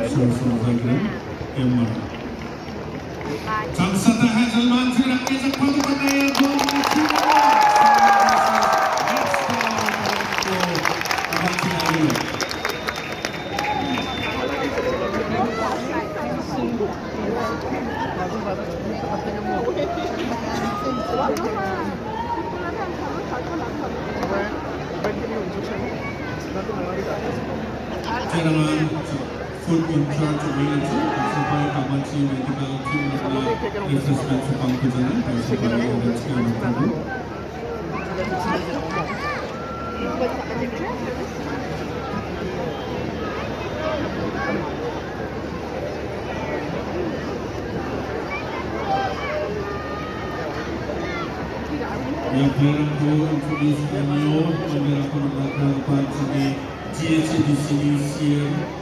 Sursumzagram Emma. Jamsata Hazelman sudah kisah pada pertanyaan gol Cadangan food in charge of Malaysia, Supaya Kamanci Medical Team Investment Sepang Kejalan, Supaya Kamanci Medical yang berangku introduce Emio, memberikan pembelajaran pada GHC di sini siang.